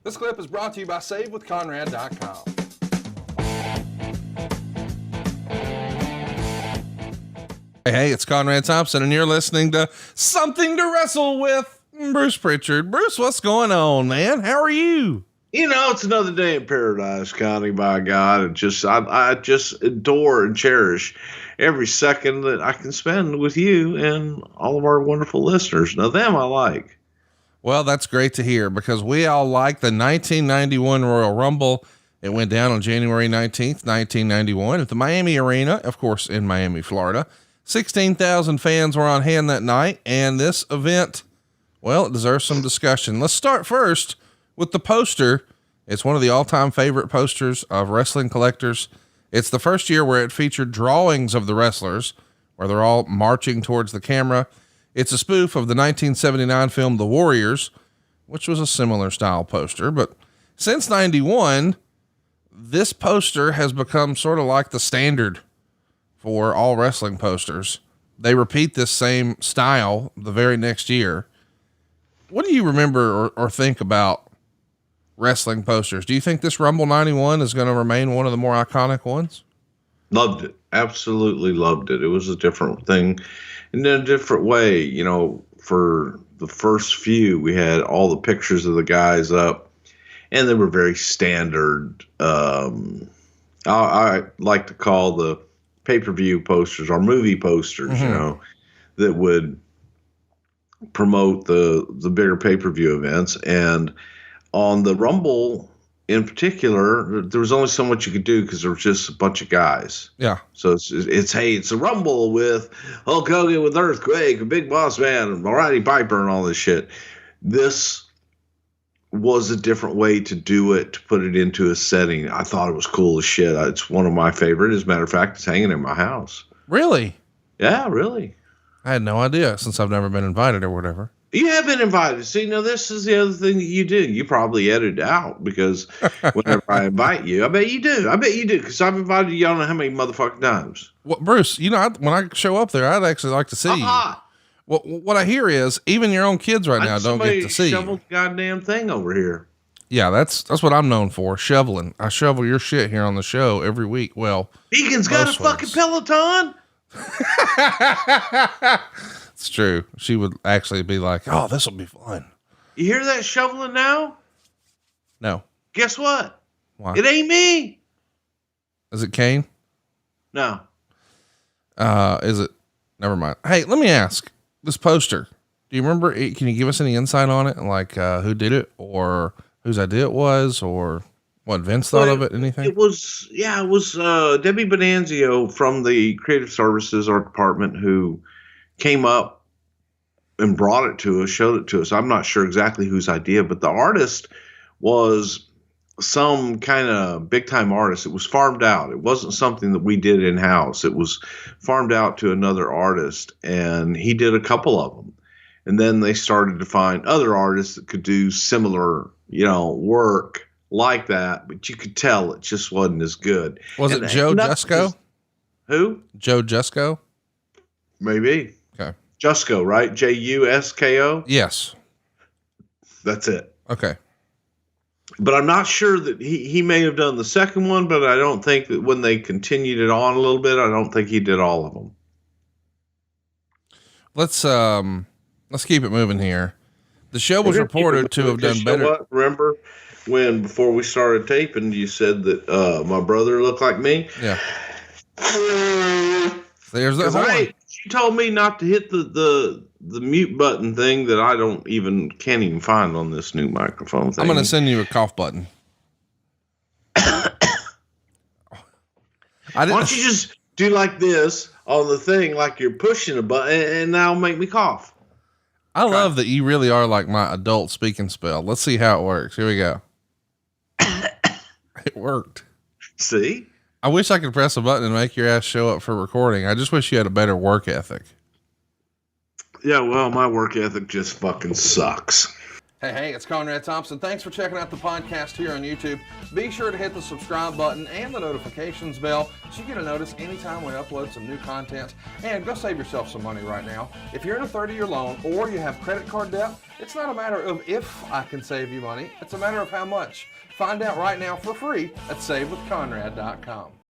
This clip is brought to you by SaveWithConrad.com. Hey, it's Conrad Thompson, and you're listening to Something to Wrestle with Bruce Prichard. Bruce, what's going on, man? How are you? You know, it's another day in paradise, Connie, by God. I just adore and cherish every second that I can spend with you and all of our wonderful listeners. Now, them I like. Well, that's great to hear, because we all like the 1991 Royal Rumble. It went down on January 19th, 1991 at the Miami Arena, of course, in Miami, Florida. 16,000 fans were on hand that night, and this event, well, it deserves some discussion. Let's start first with the poster. It's one of the all-time favorite posters of wrestling collectors. It's the first year where it featured drawings of the wrestlers, where they're all marching towards the camera. It's a spoof of the 1979 film The Warriors, which was a similar style poster. But since 91, this poster has become sort of like the standard for all wrestling posters. They repeat this same style the very next year. What do you remember or think about wrestling posters? Do you think this Rumble 91 is going to remain one of the more iconic ones? Loved it. Absolutely loved it. It was a different thing in a different way. You know, for the first few, we had all the pictures of the guys up, and they were very standard. I like to call the pay-per-view posters or movie posters, you know, that would promote the bigger pay-per-view events. And on the Rumble in particular, there was only so much you could do because there was just a bunch of guys. Yeah. So it's a Rumble with Hulk Hogan, with Earthquake, a Big Boss Man, and Roddy Piper, and all this shit. This was a different way to do it, to put it into a setting. I thought it was cool as shit. It's one of my favorite. As a matter of fact, it's hanging in my house. Really? Yeah, really. I had no idea, since I've never been invited or whatever. You have been invited. See, now this is the other thing that you do. You probably edit out, because whenever I invite you, I bet you do. Because I've invited you, I don't know how many motherfucking times. Well, Bruce, you know, when I show up there, I'd actually like to see you. Well, what I hear is even your own kids right now don't get to see you. Shovel the goddamn thing over here. Yeah, that's what I'm known for, shoveling. I shovel your shit here on the show every week. Well, Egan's got a fucking Peloton. It's true. She would actually be like, "Oh, this will be fun." You hear that shoveling now? No. Guess what? Why? It ain't me. Is it Kane? No. Is it? Never mind. Hey, let me ask. This poster, do you remember? Can you give us any insight on it? Like, who did it, or whose idea it was, or what Vince thought of it? Anything? It was Debbie Bonanzio from the Creative Services Art Department who came up and brought it to us, showed it to us. I'm not sure exactly whose idea, but the artist was some kind of big time artist. It was farmed out. It wasn't something that we did in house. It was farmed out to another artist, and he did a couple of them. And then they started to find other artists that could do similar, work like that, but you could tell it just wasn't as good. Was it Joe Jusko? Who? Joe Jusko? Maybe. Okay. Jusko, right? Jusko? Yes. That's it. Okay. But I'm not sure that he may have done the second one, but I don't think that when they continued it on a little bit, I don't think he did all of them. Let's keep it moving here. The show was reported to have done better. What? Remember when, before we started taping, you said that my brother looked like me? Yeah. There's that. You told me not to hit the mute button thing that I can't even find on this new microphone thing. I'm going to send you a cough button. Why don't you just do like this on the thing, like you're pushing a button, and that'll make me cough. I love that you really are like my adult speaking spell. Let's see how it works. Here we go. It worked. See? I wish I could press a button and make your ass show up for recording. I just wish you had a better work ethic. Yeah, well, my work ethic just fucking sucks. Hey, it's Conrad Thompson. Thanks for checking out the podcast here on YouTube. Be sure to hit the subscribe button and the notifications bell so you get a notice anytime we upload some new content. And go save yourself some money right now. If you're in a 30-year loan or you have credit card debt, it's not a matter of if I can save you money. It's a matter of how much. Find out right now for free at SaveWithConrad.com.